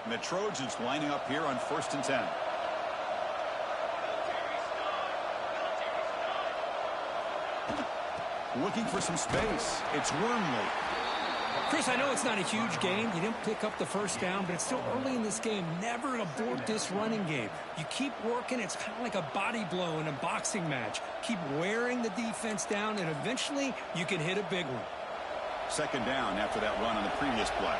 And the Trojans lining up here on 1st and 10. Looking for some space. It's Wormley. Chris, I know it's not a huge game. You didn't pick up the first down, but it's still early in this game. Never abort this running game. You keep working. It's kind of like a body blow in a boxing match. Keep wearing the defense down, and eventually you can hit a big one. 2nd down after that run on the previous play.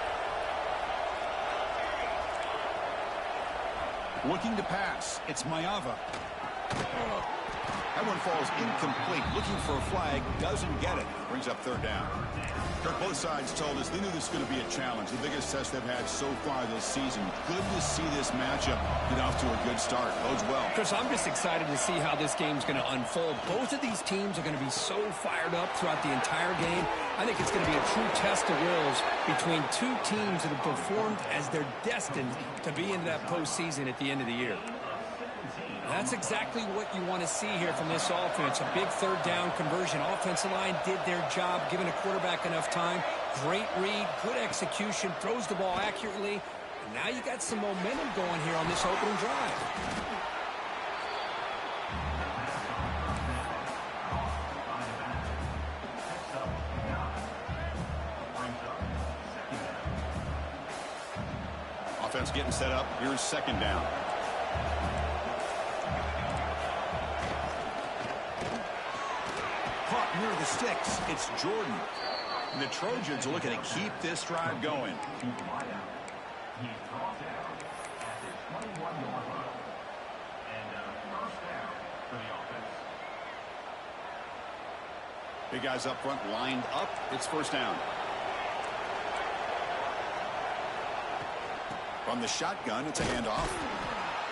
Looking to pass. It's Mayava. That one falls incomplete. Looking for a flag. Doesn't get it. Brings up 3rd down. Kirk, both sides told us they knew this was going to be a challenge. The biggest test they've had so far this season. Good to see this matchup get off to a good start. Bodes well. Chris, I'm just excited to see how this game's going to unfold. Both of these teams are going to be so fired up throughout the entire game. I think it's going to be a true test of wills between two teams that have performed as they're destined to be in that postseason at the end of the year. That's exactly what you want to see here from this offense. A big 3rd down conversion. Offensive line did their job, giving a quarterback enough time. Great read, good execution, throws the ball accurately. And now you got some momentum going here on this opening drive. Offense getting set up. Here's 2nd down. Caught near the sticks. It's Jordan. And the Trojans are looking to keep this drive going. Big guys up front lined up. It's 1st down. From the shotgun, it's a handoff.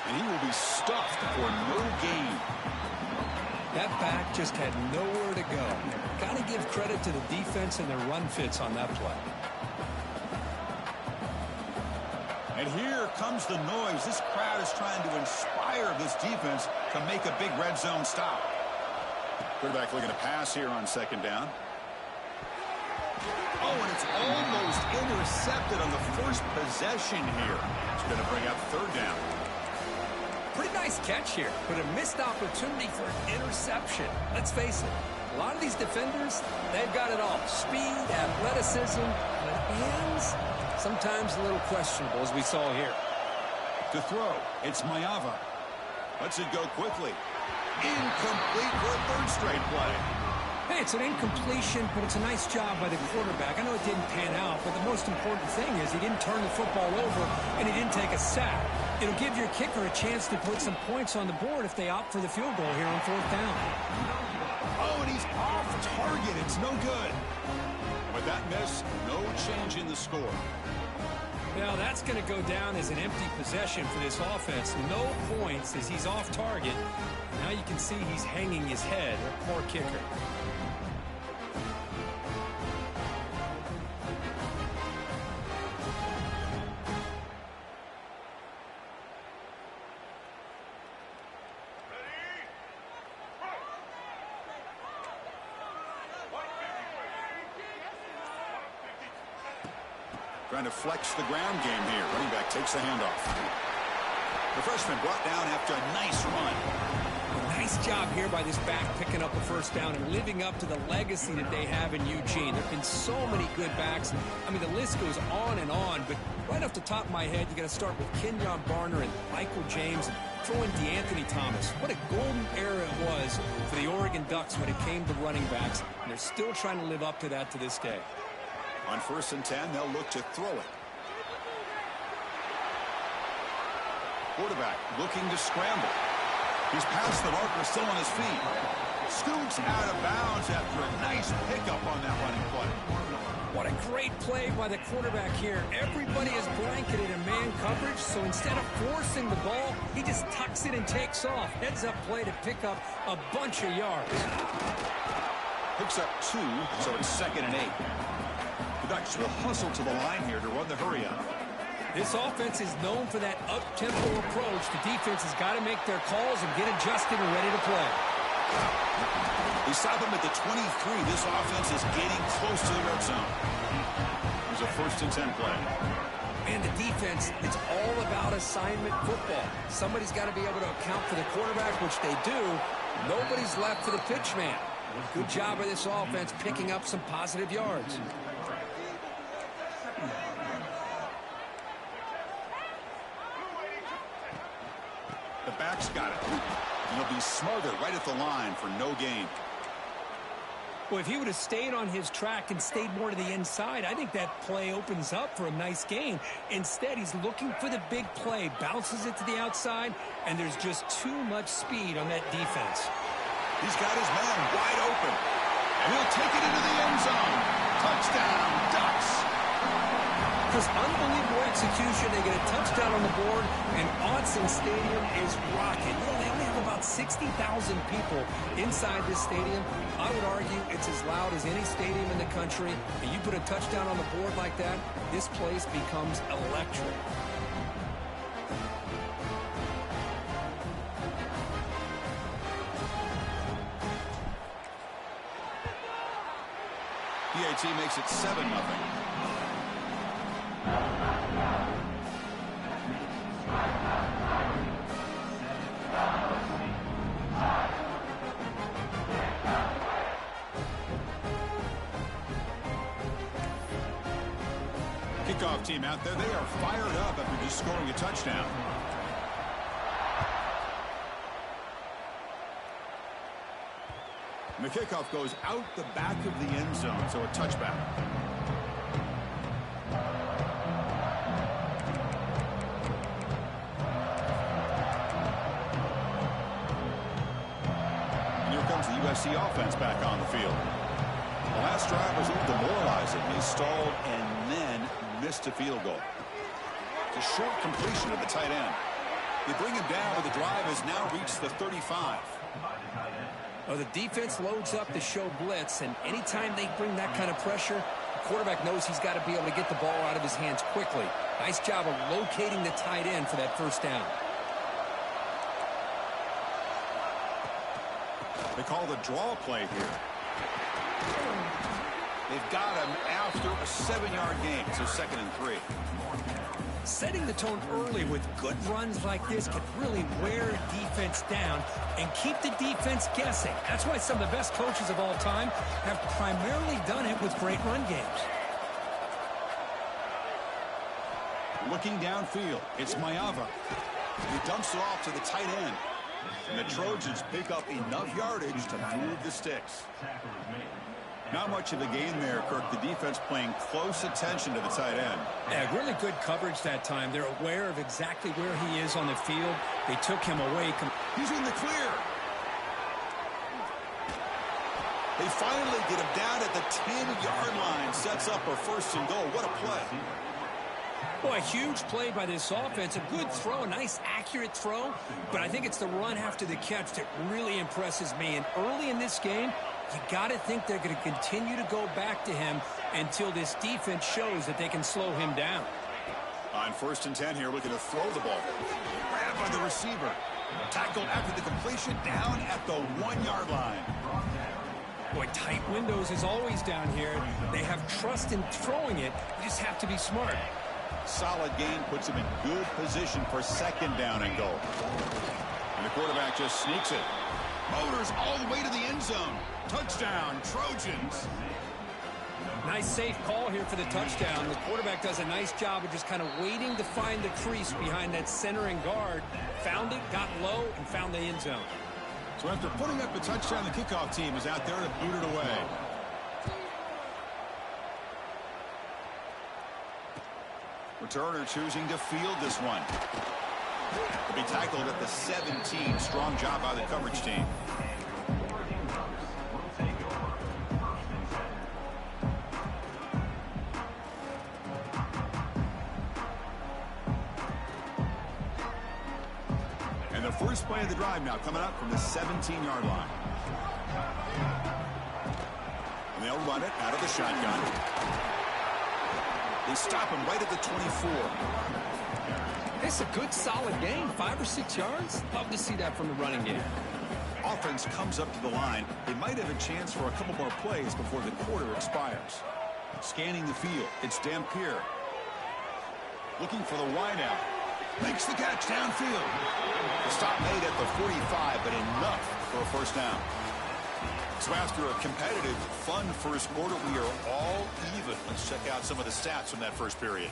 And he will be stuffed for no gain. That back just had nowhere to go. Got to give credit to the defense and their run fits on that play. And here comes the noise. This crowd is trying to inspire this defense to make a big red zone stop. Quarterback looking to pass here on 2nd down. Oh, and it's almost intercepted on the first possession here. It's going to bring up 3rd down. Pretty nice catch here, but a missed opportunity for an interception. Let's face it, a lot of these defenders, they've got it all. Speed, athleticism, but hands, sometimes a little questionable, as we saw here. To throw, it's Mayava. Lets it go quickly. Incomplete for a 3rd straight play. Hey, it's an incompletion, but it's a nice job by the quarterback. I know it didn't pan out, but the most important thing is he didn't turn the football over and he didn't take a sack. It'll give your kicker a chance to put some points on the board if they opt for the field goal here on 4th down. Oh, and he's off target. It's no good. With that miss, no change in the score. Now that's going to go down as an empty possession for this offense. No points as he's off target. Now you can see he's hanging his head. A poor kicker. Trying to flex the ground game here. Running back takes the handoff. The freshman brought down after a nice run. Nice job here by this back picking up the 1st down and living up to the legacy that they have in Eugene. There have been so many good backs. I mean, the list goes on and on, but right off the top of my head, you got to start with Kenyon Barner and Michael James, and throw in DeAnthony Thomas. What a golden era it was for the Oregon Ducks when it came to running backs, and they're still trying to live up to that to this day. On 1st and 10, they'll look to throw it. Quarterback looking to scramble. He's past the marker, still on his feet. Scoots out of bounds after a nice pickup on that running play. What a great play by the quarterback here. Everybody is blanketed in man coverage, so instead of forcing the ball, he just tucks it and takes off. Heads-up play to pick up a bunch of yards. Picks up 2, so it's 2nd and 8. The Ducks will hustle to the line here to run the hurry-up. This offense is known for that up-tempo approach. The defense has got to make their calls and get adjusted and ready to play. They stop him at the 23. This offense is getting close to the red zone. There's a 1st and 10 play. Man, the defense, it's all about assignment football. Somebody's got to be able to account for the quarterback, which they do. Nobody's left for the pitch man. Good job of this offense picking up some positive yards. The back's got it. And he'll be smothered right at the line for no gain. Well, if he would have stayed on his track and stayed more to the inside, I think that play opens up for a nice gain. Instead, he's looking for the big play, bounces it to the outside, and there's just too much speed on that defense. He's got his man wide open. And he'll take it into the end zone. Touchdown, Ducks. Just unbelievable execution. They get a touchdown on the board, and Autzen Stadium is rocking. You know, they only have about 60,000 people inside this stadium. I would argue it's as loud as any stadium in the country. And you put a touchdown on the board like that, this place becomes electric. PAT makes it 7-0. Kickoff team out there. They are fired up after just scoring a touchdown. And the kickoff goes out the back of the end zone, so a touchback. And here comes the USC offense back on the field. The last drive was a little demoralizing. He stalled and then missed a field goal. It's a short completion of the tight end. They bring him down, but the drive has now reached the 35. Oh, the defense loads up to show blitz, and anytime they bring that kind of pressure, the quarterback knows he's got to be able to get the ball out of his hands quickly. Nice job of locating the tight end for that first down. They call the draw play here. They've got him after a 7-yard gain, so 2nd and 3. Setting the tone early with good runs like this can really wear defense down and keep the defense guessing. That's why some of the best coaches of all time have primarily done it with great run games. Looking downfield, it's Mayava. He dumps it off to the tight end. And the Trojans pick up enough yardage to move the sticks. Not much of a gain there, Kirk. The defense paying close attention to the tight end. Yeah, really good coverage that time. They're aware of exactly where he is on the field. They took him away. He's in the clear. They finally get him down at the 10-yard line. Sets up a 1st and goal. What a play. Boy, a huge play by this offense. A good throw, a nice accurate throw. But I think it's the run after the catch that really impresses me. And early in this game, you got to think they're going to continue to go back to him until this defense shows that they can slow him down. On 1st and 10 here, looking to throw the ball. Grabbed by the receiver. Tackled after the completion, down at the 1-yard line. Boy, tight windows is always down here. They have trust in throwing it. You just have to be smart. Solid gain puts him in good position for 2nd down and goal. And the quarterback just sneaks it. Motors all the way to the end zone. Touchdown, Trojans. Nice safe call here for the touchdown. The quarterback does a nice job of just kind of waiting to find the crease behind that center and guard. Found it, got low, and found the end zone. So after putting up the touchdown, the kickoff team is out there to boot it away. Returner choosing to field this one. To be tackled at the 17. Strong job by the coverage team. And the first play of the drive now coming up from the 17-yard line. And they'll run it out of the shotgun. They stop him right at the 24. It's a good, solid gain. 5 or 6 yards. Love to see that from the running game. Offense comes up to the line. They might have a chance for a couple more plays before the quarter expires. Scanning the field, it's Dampier. Looking for the wideout. Makes the catch downfield. The stop made at the 45, but enough for a first down. So after a competitive, fun first quarter, we are all even. Let's check out some of the stats from that first period.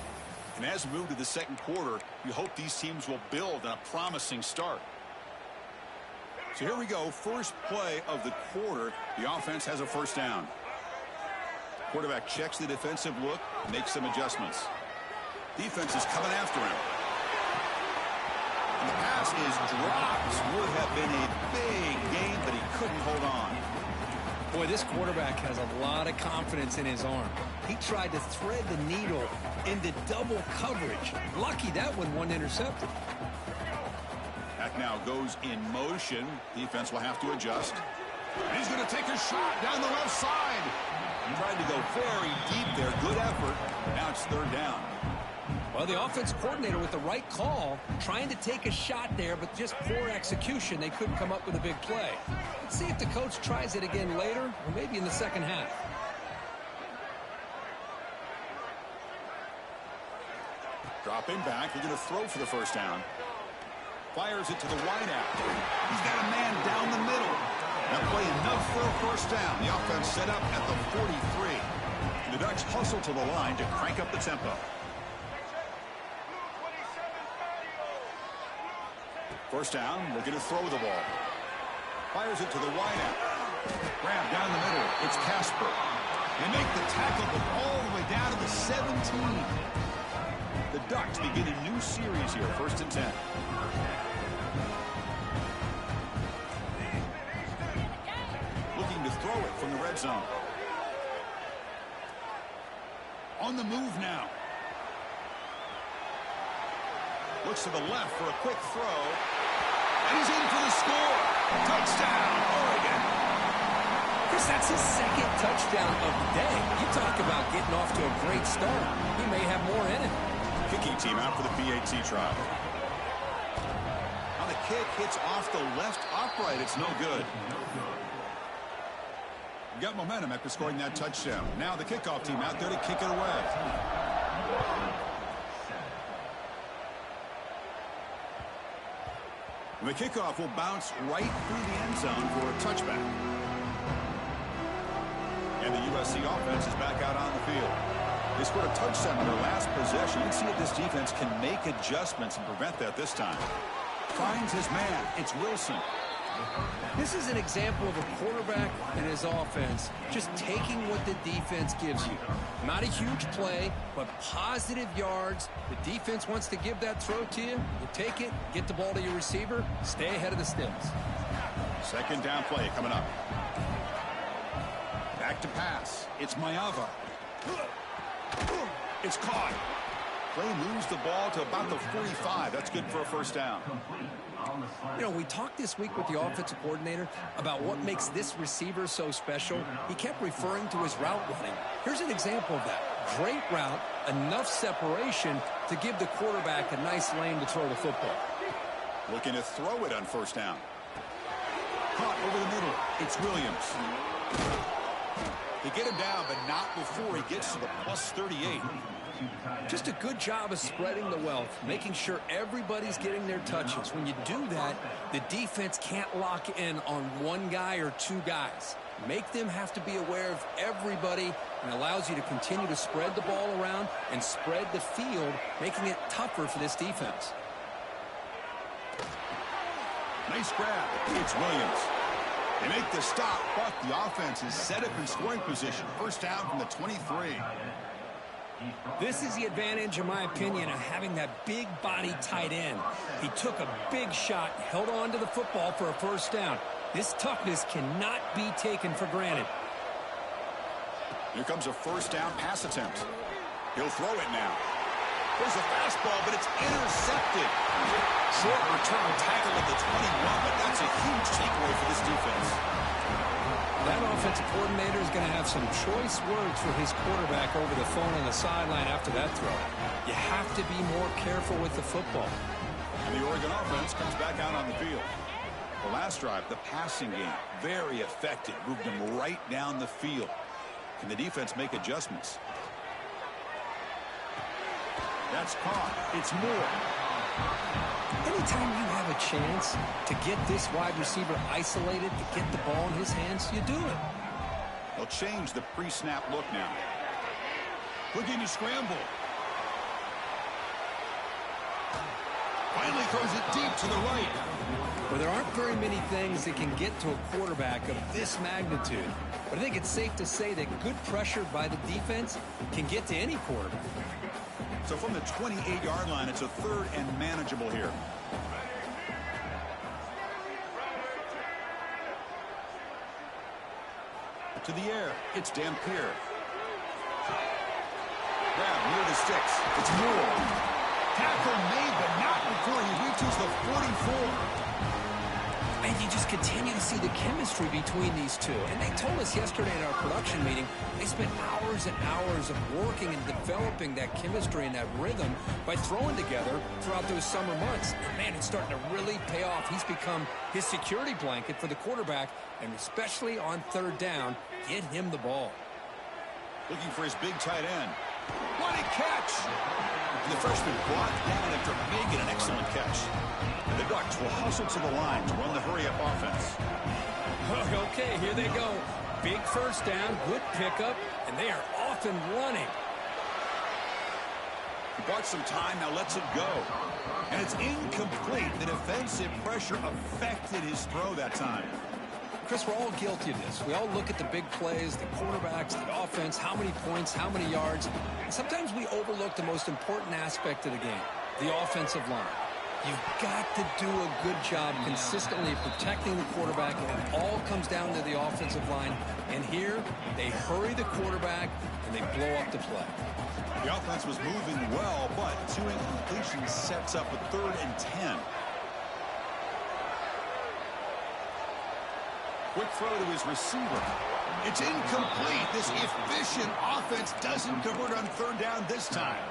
And as we move to the second quarter, we hope these teams will build on a promising start. So here we go. First play of the quarter. The offense has a first down. Quarterback checks the defensive look, makes some adjustments. Defense is coming after him. And the pass is dropped. Would have been a big gain, but he couldn't hold on. Boy, this quarterback has a lot of confidence in his arm. He tried to thread the needle into double coverage. Lucky that one wasn't intercepted. Back now goes in motion. Defense will have to adjust. And he's going to take a shot down the left side. He tried to go very deep there. Good effort. Now it's third down. Well, the offense coordinator with the right call, trying to take a shot there, but just poor execution. They couldn't come up with a big play. Let's see if the coach tries it again later, or maybe in the second half. Dropping back. They're going to throw for the first down. Fires it to the wideout. He's got a man down the middle. That play enough for a first down. The offense set up at the 43. The Ducks hustle to the line to crank up the tempo. First down, we're going to throw the ball. Fires it to the wideout. Grab down the middle. It's Casper. They make the tackle, but all the way down to the 17. The Ducks begin a new series here, 1st and 10. Looking to throw it from the red zone. On the move now. Looks to the left for a quick throw. And he's in for the score. Touchdown, Oregon. Chris, that's his second touchdown of the day. You talk about getting off to a great start. He may have more in it. Kicking team out for the PAT trial. Now the kick hits off the left upright. It's no good. We got momentum after scoring that touchdown. Now the kickoff team out there to kick it away. The kickoff will bounce right through the end zone for a touchback. And the USC offense is back out on the field. They scored a touchdown on their last possession. Let's see if this defense can make adjustments and prevent that this time. Finds his man. It's Wilson. This is an example of a quarterback and his offense just taking what the defense gives you. Not a huge play, but positive yards. The defense wants to give that throw to you. You take it, get the ball to your receiver, stay ahead of the sticks. Second down play coming up. Back to pass. It's Mayava. It's caught. Play moves the ball to about the 45. That's good for a first down. You know, we talked this week with the offensive coordinator about what makes this receiver so special. He kept referring to his route running. Here's an example of that. Great route, enough separation to give the quarterback a nice lane to throw the football. Looking to throw it on first down. Caught over the middle. It's Williams. They get him down, but not before he gets to the plus 38. Just a good job of spreading the wealth, making sure everybody's getting their touches. When you do that, the defense can't lock in on one guy or two guys. Make them have to be aware of everybody, and allows you to continue to spread the ball around and spread the field, making it tougher for this defense. Nice grab. It's Williams. They make the stop, but the offense is set up in scoring position. First down from the 23. This is the advantage, in my opinion, of having that big body tight end. He took a big shot, held on to the football for a first down. This toughness cannot be taken for granted. Here comes a first down pass attempt. He'll throw it now. There's a fastball, but it's intercepted. Short return tackle at the 21, but that's a huge takeaway for this defense. That offensive coordinator is going to have some choice words for his quarterback over the phone on the sideline after that throw. You have to be more careful with the football. And the Oregon offense comes back out on the field. The last drive, the passing game, very effective. Moved them right down the field. Can the defense make adjustments? That's caught. It's Moore. Anytime you have a chance to get this wide receiver isolated, to get the ball in his hands, you do it. They'll change the pre-snap look now. Looking to scramble. Finally throws it deep to the right. Well, there aren't very many things that can get to a quarterback of this magnitude. But I think it's safe to say that good pressure by the defense can get to any quarterback. So from the 28-yard line, it's a 3rd and manageable here. To the air, it's Dampier. Grab near the sticks. It's Moore. Tackle made, but not before he reaches the 44. And you just continue to see the chemistry between these two. And they told us yesterday in our production meeting, they spent hours and hours of working and developing that chemistry and that rhythm by throwing together throughout those summer months. And man, it's starting to really pay off. He's become his security blanket for the quarterback, and especially on 3rd down, get him the ball. Looking for his big tight end. What a catch! And the freshman brought down after making an excellent catch. And the Ducks will hustle to the line to run the hurry-up offense. Okay, here they go. Big 1st down, good pickup, and they are off and running. He bought some time, now lets it go. And it's incomplete. The defensive pressure affected his throw that time. Chris, we're all guilty of this. We all look at the big plays, the quarterbacks, the offense, how many points, how many yards. And sometimes we overlook the most important aspect of the game, the offensive line. You've got to do a good job consistently protecting the quarterback, and it all comes down to the offensive line. And here, they hurry the quarterback, and they blow up the play. The offense was moving well, but 2 incompletions sets up a 3rd and 10. Quick throw to his receiver. It's incomplete. This efficient offense doesn't convert on 3rd down this time.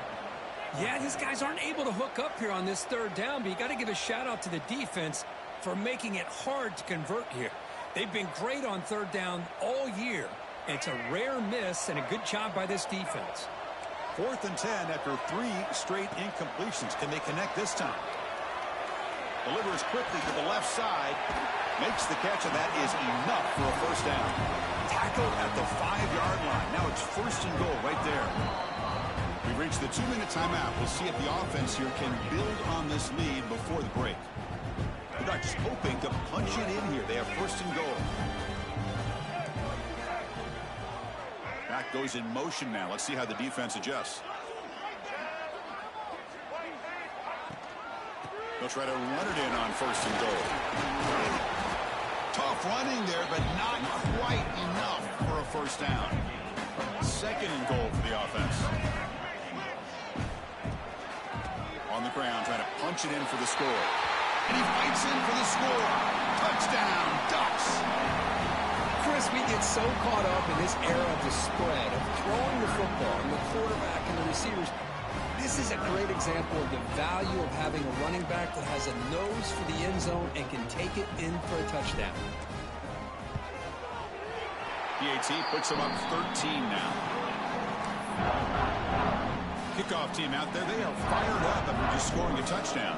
Yeah, these guys aren't able to hook up here on this 3rd down, but you got to give a shout-out to the defense for making it hard to convert here. They've been great on 3rd down all year. It's a rare miss and a good job by this defense. 4th and 10 after 3 straight incompletions. Can they connect this time? Delivers quickly to the left side. Makes the catch, and that is enough for a 1st down. Tackled at the 5-yard line. Now it's 1st and goal right there. We've reached the 2-minute timeout. We'll see if the offense here can build on this lead before the break. The Ducks hoping to punch it in here. They have 1st and goal. Back goes in motion now. Let's see how the defense adjusts. They'll try to run it in on 1st and goal. Tough running there, but not quite enough for a 1st down. 2nd and goal for the offense. On the ground, trying to punch it in for the score. And he fights in for the score. Touchdown, Ducks. Chris, we get so caught up in this era of the spread, of throwing the football, and the quarterback and the receivers. This is a great example of the value of having a running back that has a nose for the end zone and can take it in for a touchdown. PAT puts them up 13 now. Kickoff team out there. They are fired up after just scoring a touchdown.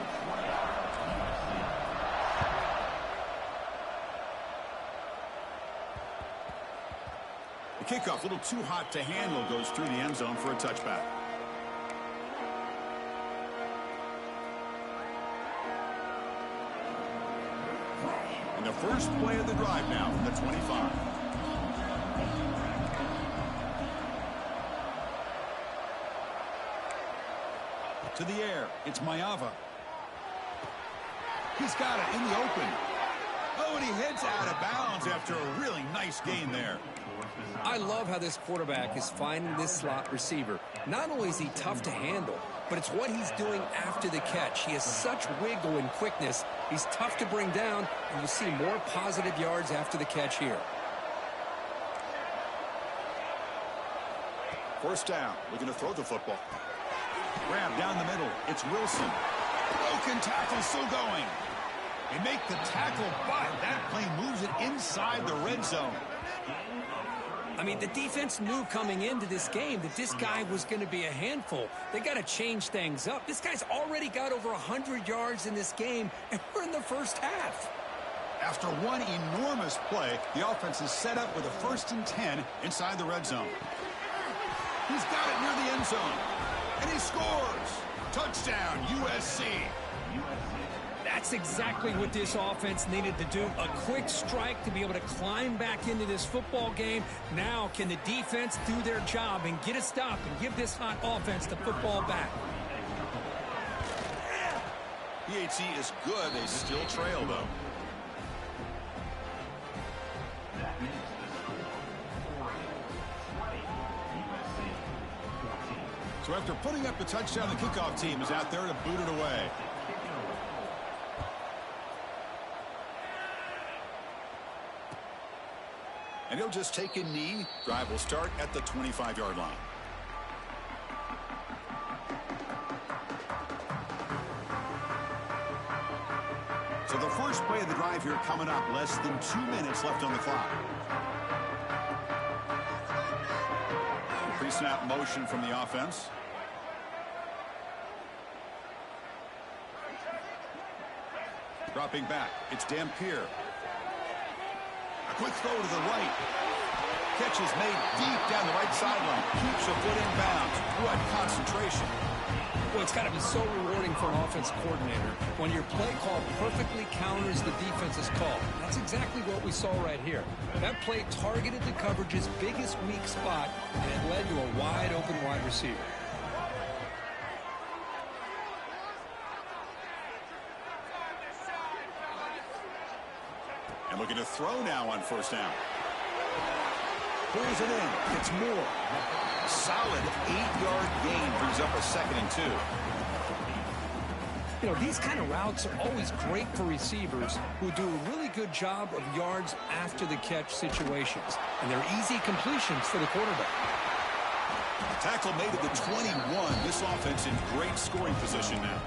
The kickoff, a little too hot to handle, goes through the end zone for a touchback. And the first play of the drive now from the 25. To the air, it's Mayava. He's got it in the open. Oh, and he heads out of bounds after a really nice gain there. I love how this quarterback is finding this slot receiver. Not only is he tough to handle, but it's what he's doing after the catch. He has such wiggle and quickness. He's tough to bring down, and you see more positive yards after the catch here. First down, looking to throw the football. Grab down the middle, it's Wilson. Broken tackle still going. They make the tackle, but that play moves it inside the red zone. I mean, the defense knew coming into this game that this guy was going to be a handful. They got to change things up. This guy's already got over 100 yards in this game, and we're in the first half. After one enormous play, the offense is set up with a 1st and 10 inside the red zone. He's got it near the end zone, and he scores. Touchdown, USC. That's exactly what this offense needed to do. A quick strike to be able to climb back into this football game. Now can the defense do their job and get a stop and give this hot offense the football back? PAT is good. They still trail, though. So after putting up the touchdown, the kickoff team is out there to boot it away. And he'll just take a knee. Drive will start at the 25-yard line. So the first play of the drive here coming up. Less than 2 minutes left on the clock. Pre-snap motion from the offense. Dropping back. It's Dampier. A quick throw to the right. Catch is made deep down the right sideline. Keeps a foot in bounds. What concentration. Well, it's got to be so rewarding for an offense coordinator when your play call perfectly counters the defense's call. That's exactly what we saw right here. That play targeted the coverage's biggest weak spot, and it led to a wide-open wide receiver. And looking to throw now on 1st down. Pulls it in. It's Moore. A solid 8-yard gain brings up a 2nd and 2. You know, these kind of routes are always great for receivers who do a really good job of yards after the catch situations. And they're easy completions for the quarterback. Tackle made at the 21. This offense in great scoring position now.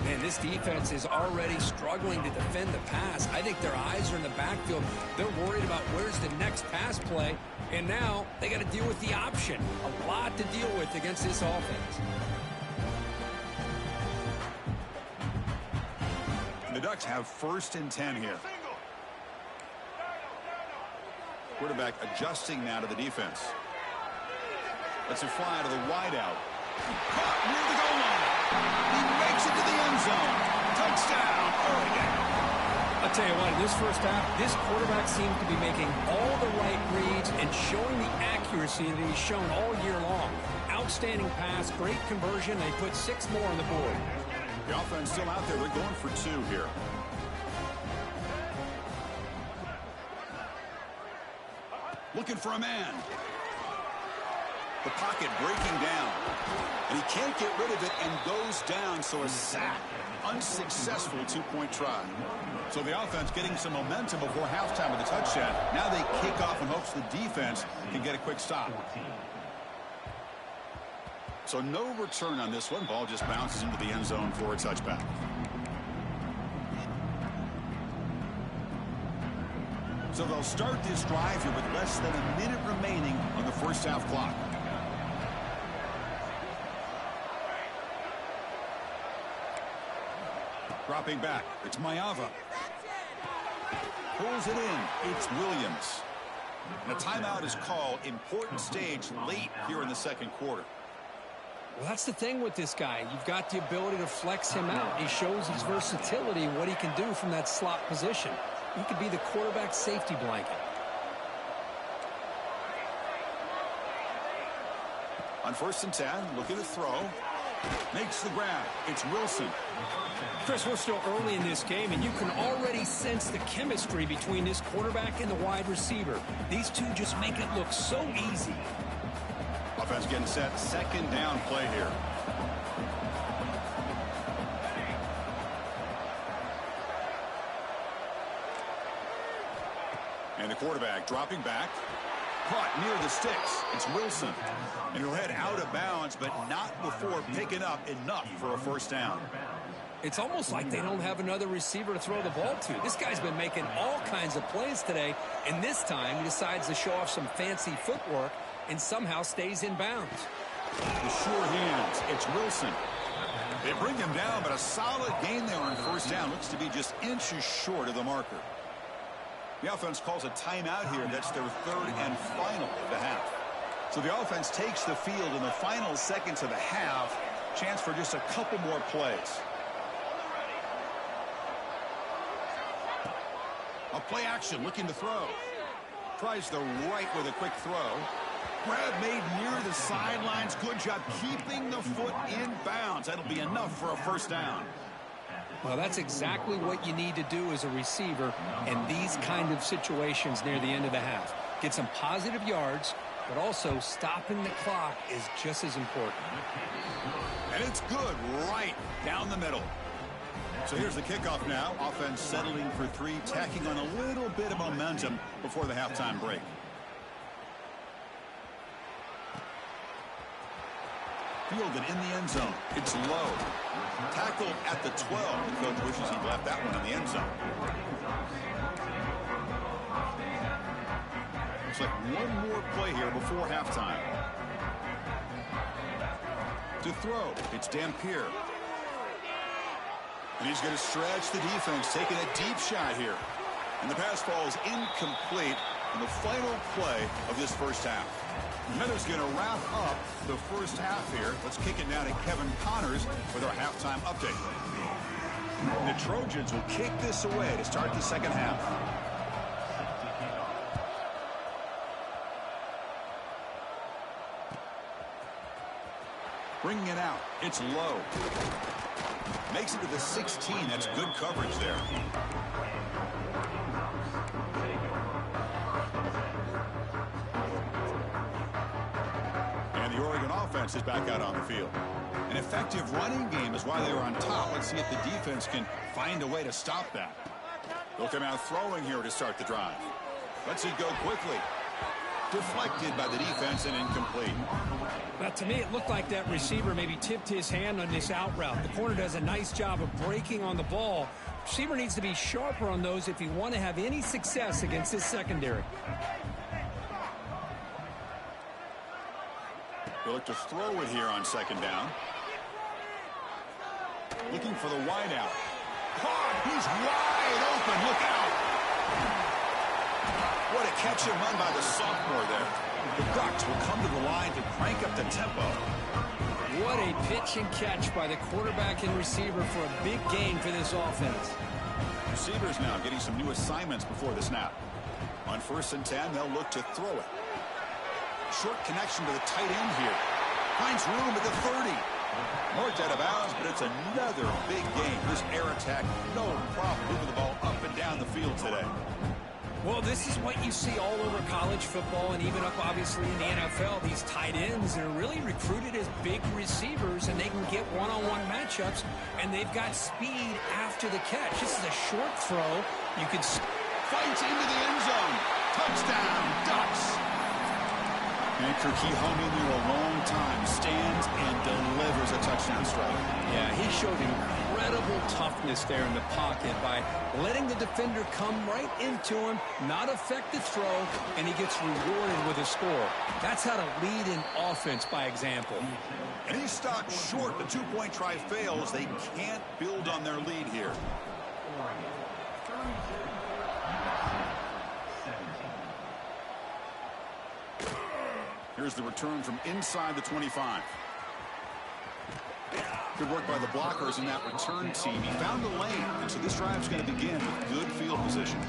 Man, this defense is already struggling to defend the pass. I think their eyes are in the backfield. They're worried about where's the next pass play. And now they got to deal with the option. A lot to deal with against this offense. The Ducks have 1st and 10 here. Quarterback adjusting now to the defense. Lets it fly to the wideout. Caught near the goal line. He makes it to the end zone. Touchdown, Oregon. I'll tell you what, in this first half, this quarterback seems to be making all the right reads and showing the accuracy that he's shown all year long. Outstanding pass, great conversion. They put 6 more on the board. The offense still out there. They're going for 2 here. Looking for a man. The pocket breaking down. And he can't get rid of it and goes down, so a sack. Unsuccessful 2-point try. So the offense getting some momentum before halftime with a touchdown. Now they kick off in hopes the defense can get a quick stop. So no return on this one. Ball just bounces into the end zone for a touchback. So they'll start this drive here with less than a minute remaining on the first half clock. Dropping back. It's Mayava. Pulls it in. It's Williams. And a timeout is called. Important stage late here in the 2nd quarter. Well, that's the thing with this guy. You've got the ability to flex him out. He shows his versatility and what he can do from that slot position. He could be the quarterback's safety blanket. On 1st and 10, looking to throw. Makes the grab. It's Wilson. Chris, we're still early in this game, and you can already sense the chemistry between this quarterback and the wide receiver. These two just make it look so easy. Offense getting set. 2nd down play here. And the quarterback dropping back. Caught near the sticks. It's Wilson. And he'll head out of bounds, but not before picking up enough for a 1st down. It's almost like they don't have another receiver to throw the ball to. This guy's been making all kinds of plays today, and this time he decides to show off some fancy footwork and somehow stays in bounds. The sure hands. It's Wilson. They bring him down, but a solid gain there on first down. Looks to be just inches short of the marker. The offense calls a timeout here. That's their third and final of the half. So the offense takes the field in the final seconds of the half. Chance for just a couple more plays. A play action, looking to throw. Tries the right with a quick throw. Grab made near the sidelines. Good job keeping the foot in bounds. That'll be enough for a first down. Well, that's exactly what you need to do as a receiver in these kind of situations near the end of the half. Get some positive yards, but also stopping the clock is just as important. And it's good right down the middle. So here's the kickoff now. Offense settling for three, tacking on a little bit of momentum before the halftime break. Fielded in the end zone. It's low. Tackled at the 12. The coach wishes he'd left that one in the end zone. Looks like one more play here before halftime. To throw, it's Dampier. And he's going to stretch the defense, taking a deep shot here. And the pass falls incomplete in the final play of this first half. Miller's going to wrap up the first half here. Let's kick it now to Kevin Connors with our halftime update. The Trojans will kick this away to start the second half. Bringing it out. It's low. Makes it to the 16. That's good coverage there. And the Oregon offense is back out on the field. An effective running game is why they were on top. Let's see if the defense can find a way to stop that. They'll come out throwing here to start the drive. Let's it go quickly. Deflected by the defense and incomplete. Now, to me, it looked like that receiver maybe tipped his hand on this out route. The corner does a nice job of breaking on the ball. Receiver needs to be sharper on those if you want to have any success against this secondary. They look to throw it here on second down. Looking for the wide out. Caught! He's wide open. Look out! What a catch and run by the sophomore there. The Ducks will come to the line to crank up the tempo. What a pitch and catch by the quarterback and receiver for a big gain for this offense. Receivers now getting some new assignments before the snap. On 1st and 10, they'll look to throw it. Short connection to the tight end here. Finds room at the 30. Marked out of bounds, but it's another big gain. This air attack, no problem moving the ball up and down the field today. Well, this is what you see all over college football and even up, obviously, in the NFL. These tight ends are really recruited as big receivers, and they can get one-on-one matchups, and they've got speed after the catch. This is a short throw. You could fight into the end zone. Touchdown, Ducks. Anchor key hung in there a long time. Stands and delivers a touchdown strike. Yeah, he showed incredible toughness there in the pocket by letting the defender come right into him, not affect the throw, and he gets rewarded with a score. That's how to lead an offense by example. And he stopped short. The two-point try fails. They can't build on their lead here. Here's the return from inside the 25. Good work by the blockers in that return team. He found the lane, and so this drive's going to begin with good field position.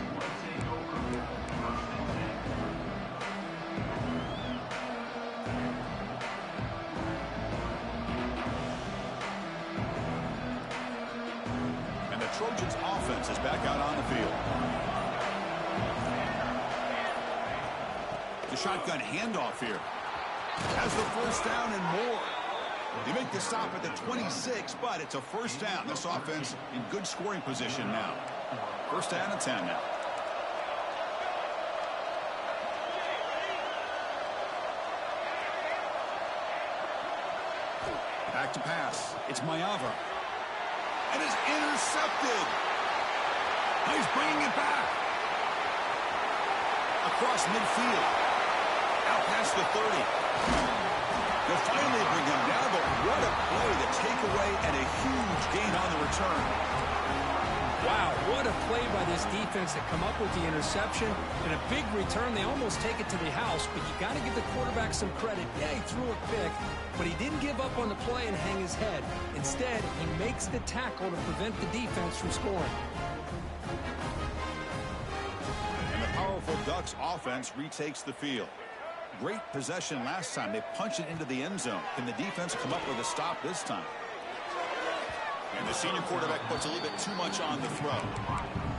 And the Trojans offense is back out on the field. The shotgun handoff here. Has the first down and more. They make the stop at the 26, but it's a first down. This offense in good scoring position now. First down and 10 now. Back to pass. It's Mayava. and is intercepted. He's bringing it back. Across midfield. Out past the 30. They'll finally bring him down, but what a play, the takeaway, and a huge gain on the return. Wow, what a play by this defense to come up with the interception and a big return. They almost take it to the house, but you got to give the quarterback some credit. Yeah, he threw a pick, but he didn't give up on the play and hang his head. Instead, he makes the tackle to prevent the defense from scoring. And the powerful Ducks offense retakes the field. Great possession last time. They punch it into the end zone. Can the defense come up with a stop this time? And the senior quarterback puts a little bit too much on the throw.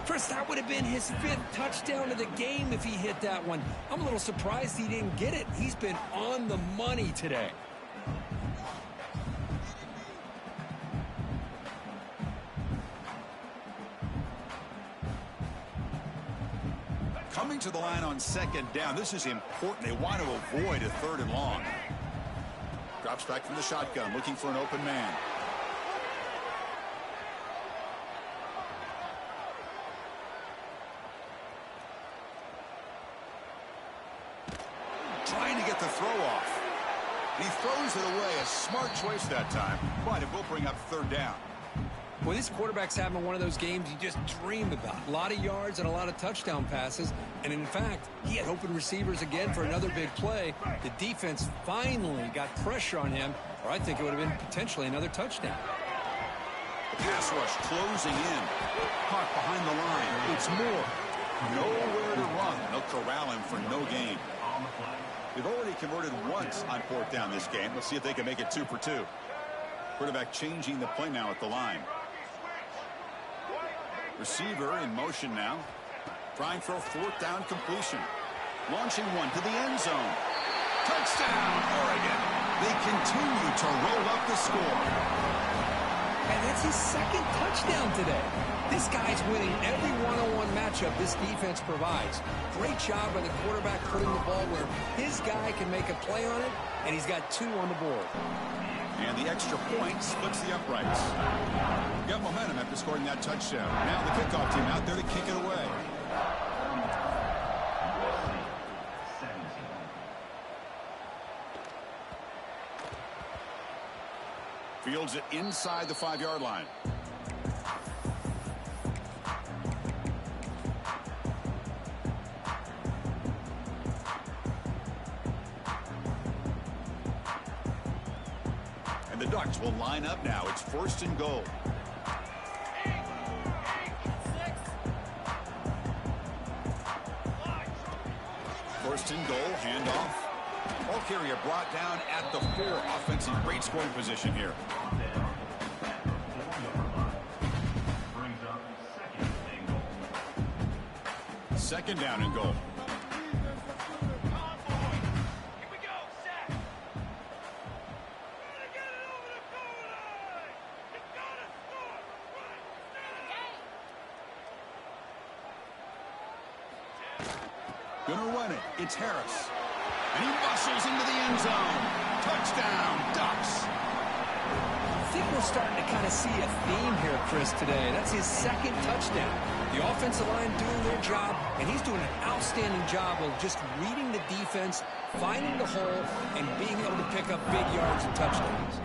Chris, that would have been his 5th touchdown of the game if he hit that one. I'm a little surprised he didn't get it. He's been on the money today. Coming to the line on 2nd down. This is important. They want to avoid a 3rd and long. Drops back from the shotgun, looking for an open man. Trying to get the throw off. And he throws it away. A smart choice that time. But it will bring up 3rd down. Well, this quarterback's having one of those games you just dream about. A lot of yards and a lot of touchdown passes. And in fact, he had open receivers again for another big play. The defense finally got pressure on him, or I think it would have been potentially another touchdown. The pass rush closing in. Caught behind the line. It's Moore. Nowhere to run. They'll corral him for no gain. They've already converted once on 4th down this game. Let's see if they can make it 2 for 2. Quarterback changing the play now at the line. Receiver in motion now. Trying for a 4th down completion. Launching one to the end zone. Touchdown, Oregon. They continue to roll up the score. And that's his 2nd touchdown today. This guy's winning every one-on-one matchup this defense provides. Great job by the quarterback putting the ball where his guy can make a play on it, and he's got 2 on the board. And the extra point splits the uprights. Got momentum after scoring that touchdown. Now the kickoff team out there to kick it away. Fields it inside the 5-yard line. And the Ducks will line up now. It's 1st and goal. First and goal, handoff. Ball carrier brought down at the 4. Offensive great scoring position here. Second down and goal. Gonna run it. It's Harris. And he muscles into the end zone. Touchdown, Ducks. I think we're starting to kind of see a theme here, Chris, today. That's his 2nd touchdown. The offensive line doing their job, and he's doing an outstanding job of just reading the defense, finding the hole, and being able to pick up big yards and touchdowns.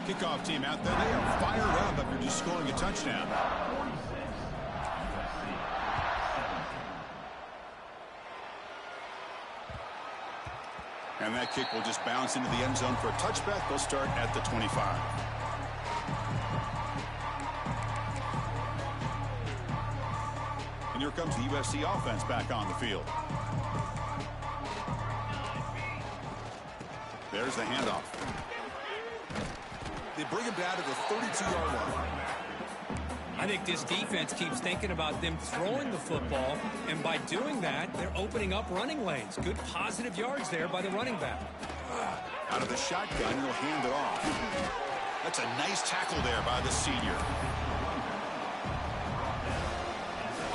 Kickoff team out there. They are fired up after just scoring a touchdown. And that kick will just bounce into the end zone for a touchback. They'll start at the 25. And here comes the USC offense back on the field. There's the handoff. They bring him down to the 32-yard line. I think this defense keeps thinking about them throwing the football, and by doing that, they're opening up running lanes. Good positive yards there by the running back. Out of the shotgun, he'll hand it off. That's a nice tackle there by the senior.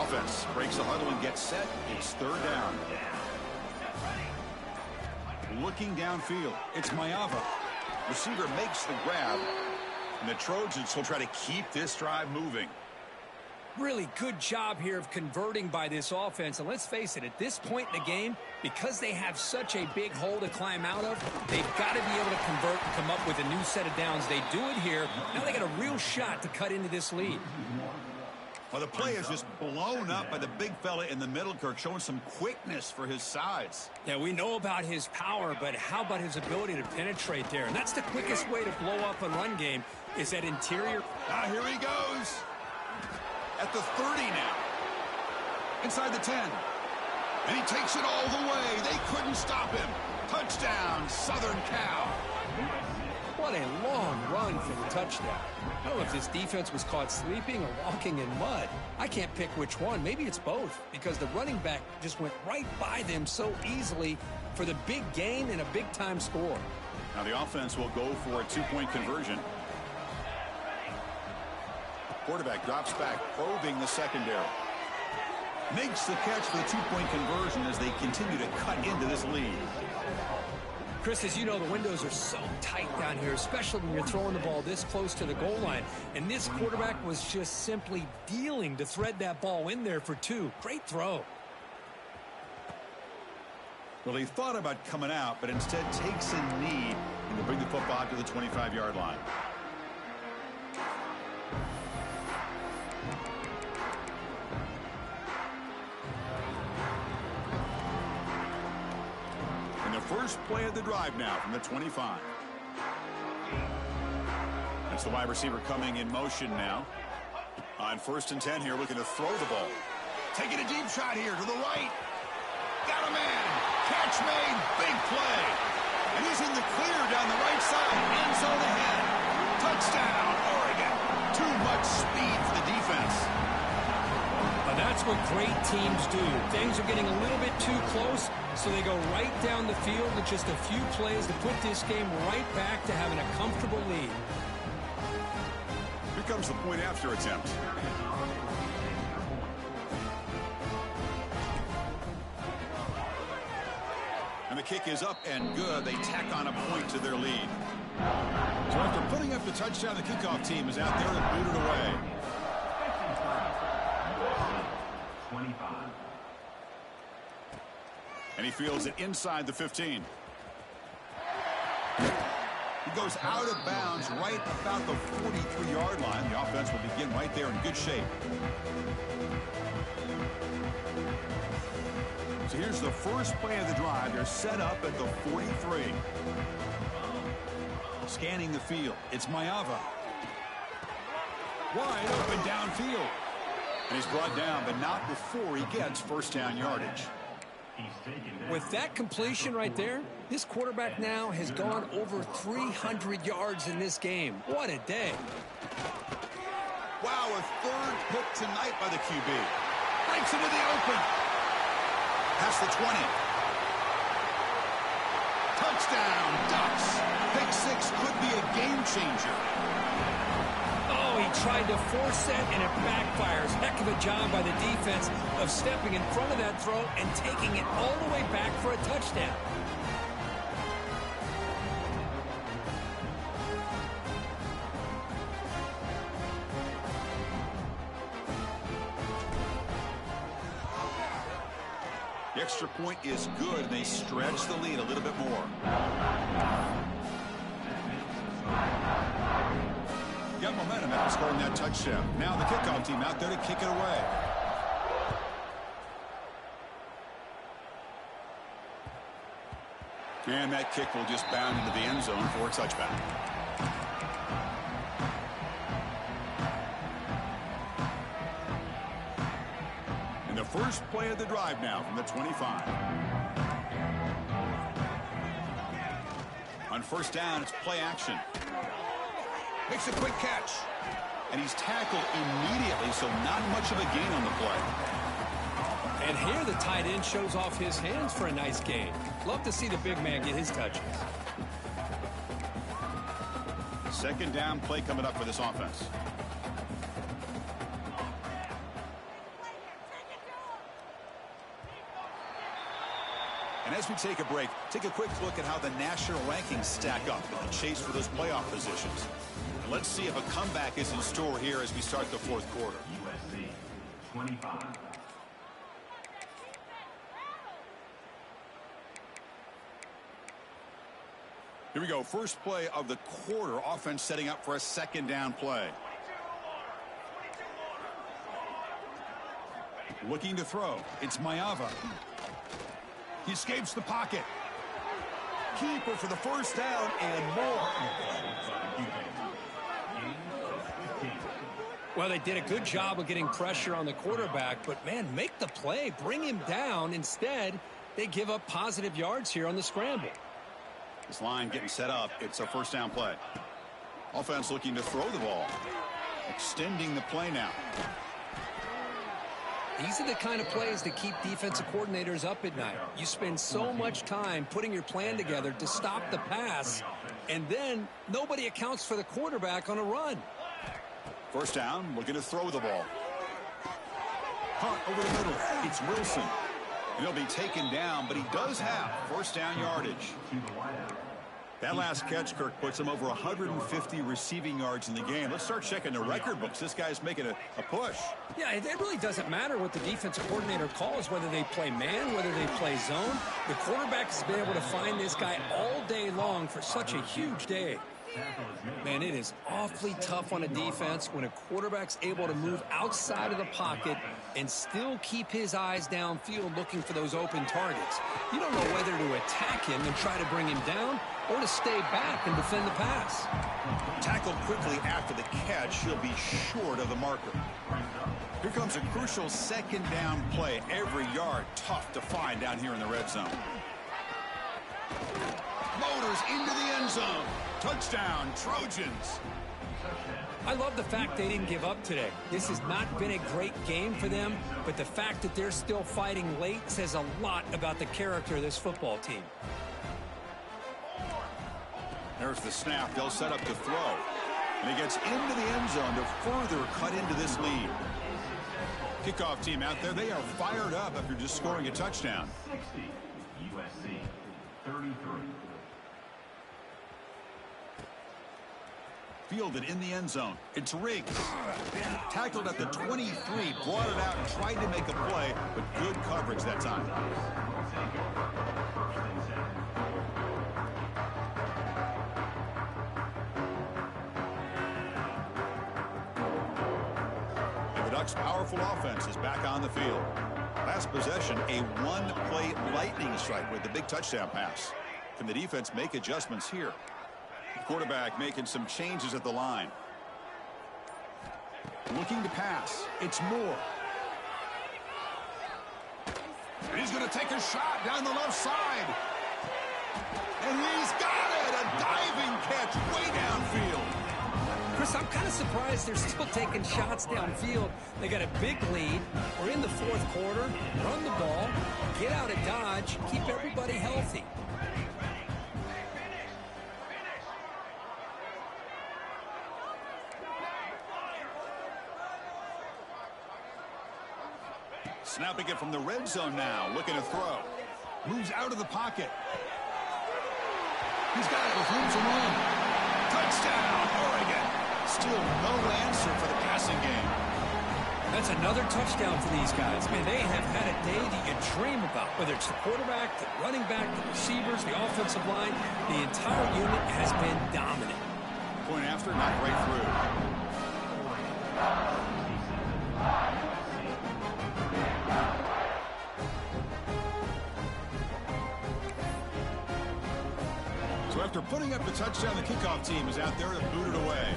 Offense breaks the huddle and gets set. It's 3rd down. Looking downfield, it's Mayava. Receiver makes the grab. And the Trojans will try to keep this drive moving. Really good job here of converting by this offense. And let's face it, at this point in the game, because they have such a big hole to climb out of, they've got to be able to convert and come up with a new set of downs. They do it here. Now they got a real shot to cut into this lead. Well, the play is just blown up by the big fella in the middle, Kirk, showing some quickness for his size. Yeah, we know about his power, but how about his ability to penetrate there? And that's the quickest way to blow up a run game, is that interior. Here he goes. At the 30 now. Inside the 10. And he takes it all the way. They couldn't stop him. Touchdown, Southern Cal. What a long run for the touchdown. I don't know if this defense was caught sleeping or walking in mud. I can't pick which one. Maybe it's both, because the running back just went right by them so easily for the big gain and a big-time score. Now the offense will go for a two-point conversion. Quarterback drops back, probing the secondary. Makes the catch for the two-point conversion as they continue to cut into this lead. Chris, as you know, the windows are so tight down here, especially when you're throwing the ball this close to the goal line. And this quarterback was just simply dealing to thread that ball in there for two. Great throw. Well, he thought about coming out, but instead takes a knee and to bring the football to the 25-yard line. First play of the drive now from the 25. That's the wide receiver coming in motion now. On 1st and 10 here, looking to throw the ball. Taking a deep shot here to the right. Got a man. Catch made. Big play. And he's in the clear down the right side. End zone ahead. Touchdown, Oregon. Too much speed for the defense. That's what great teams do. Things are getting a little bit too close, so they go right down the field with just a few plays to put this game right back to having a comfortable lead. Here comes the point after attempt. And the kick is up and good. They tack on a point to their lead. So after putting up the touchdown, the kickoff team is out there to boot it away. 25. And he fields it inside the 15. He goes out of bounds right about the 43-yard line. The offense will begin right there in good shape. So here's the first play of the drive. They're set up at the 43. Scanning the field. It's Mayava. Wide open downfield. And he's brought down, but not before he gets first down yardage. With that completion right there, this quarterback now has gone over 300 yards in this game. What a day. Wow, a third pick tonight by the QB. Breaks into the open. Past the 20. Touchdown, Ducks. Pick six could be a game changer. Oh, he tried to force it, and it backfires. Heck of a job by the defense of stepping in front of that throw and taking it all the way back for a touchdown. The extra point is good, and they stretch the lead a little bit more. Got momentum after scoring that touchdown. Now the kickoff team out there to kick it away. And that kick will just bound into the end zone for a touchback. And the first play of the drive now from the 25. On first down, it's play action. Makes a quick catch. And he's tackled immediately, so not much of a gain on the play. And here the tight end shows off his hands for a nice gain. Love to see the big man get his touches. Second down play coming up for this offense. And as we take a break, take a quick look at how the national rankings stack up in the chase for those playoff positions. And let's see if a comeback is in store here as we start the fourth quarter. USC 25. Here we go. First play of the quarter. Offense setting up for a second down play. Looking to throw. It's Mayava. He escapes the pocket. Keeper for the first down and more. Well, they did a good job of getting pressure on the quarterback, but, man, make the play. Bring him down. Instead, they give up positive yards here on the scramble. This line getting set up. It's a first down play. Offense looking to throw the ball. Extending the play now. These are the kind of plays that keep defensive coordinators up at night. You spend so much time putting your plan together to stop the pass, and then nobody accounts for the quarterback on a run. First down, looking to throw the ball. Hunt over the middle. It's Wilson. And he'll be taken down, but he does have first down yardage. That last catch, Kirk, puts him over 150 receiving yards in the game. Let's start checking the record books. This guy's making a push. Yeah, it really doesn't matter what the defensive coordinator calls, whether they play man, whether they play zone. The quarterback has been able to find this guy all day long for such a huge day. Man, it is awfully tough on a defense when a quarterback's able to move outside of the pocket and still keep his eyes downfield looking for those open targets. You don't know whether to attack him and try to bring him down or to stay back and defend the pass. Tackled quickly after the catch, he'll be short of the marker. Here comes a crucial second down play. Every yard tough to find down here in the red zone. Motors into the end zone. Touchdown, Trojans. I love the fact they didn't give up today. This has not been a great game for them, but the fact that they're still fighting late says a lot about the character of this football team. There's the snap. They'll set up to throw. And he gets into the end zone to further cut into this lead. Kickoff team out there. They are fired up after just scoring a touchdown. 60. USC 33. Fielded in the end zone. It's Riggs. Tackled at the 23. Brought it out and tried to make a play, but good coverage that time. And the Ducks' powerful offense is back on the field. Last possession, a one-play lightning strike with the big touchdown pass. Can the defense make adjustments here? Quarterback making some changes at the line. Looking to pass. It's Moore. And he's going to take a shot down the left side. And he's got it. A diving catch way downfield. Chris, I'm kind of surprised they're still taking shots downfield. They got a big lead. We're in the fourth quarter. Run the ball. Get out of Dodge. Keep everybody healthy. Snapping it from the red zone now. Looking to throw. Moves out of the pocket. He's got it with room to run. Touchdown, Oregon. Still no answer for the passing game. That's another touchdown for these guys. Man, they have had a day that you dream about. Whether it's the quarterback, the running back, the receivers, the offensive line, the entire unit has been dominant. Point after, not right through. So after putting up the touchdown, the kickoff team is out there to boot it away.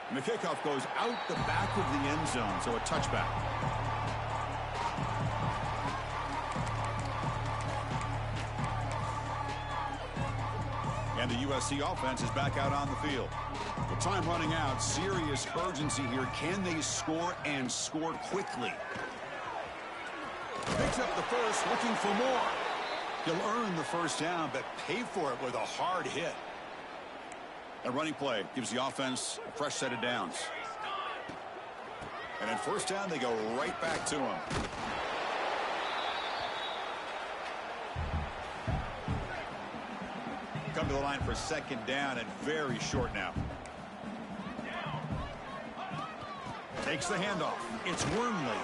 And the kickoff goes out the back of the end zone, so a touchback. And the USC offense is back out on the field. With time running out, serious urgency here. Can they score and score quickly? Picks up the first, looking for more. He'll earn the first down, but pay for it with a hard hit. A running play gives the offense a fresh set of downs. And then first down, they go right back to him. Come to the line for second down and very short now. Takes the handoff. It's Wormley.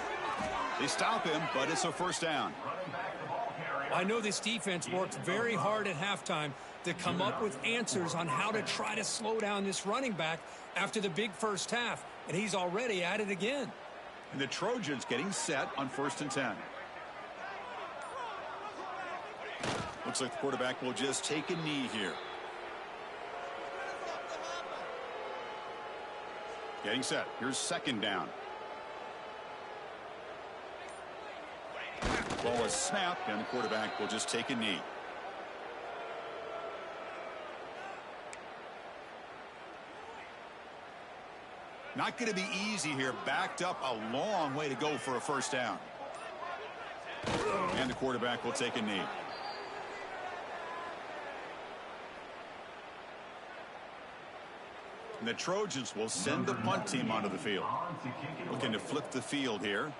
They stop him, but it's a first down. I know this defense worked very hard at halftime to come up with answers on how to try to slow down this running back after the big first half, and he's already at it again. And the Trojans getting set on 1st and 10. Looks like the quarterback will just take a knee here. Getting set. Here's second down. Ball is snapped, and the quarterback will just take a knee. Not going to be easy here. Backed up a long way to go for a first down. And the quarterback will take a knee. And the Trojans will send the punt team onto the field. Looking to flip the field here.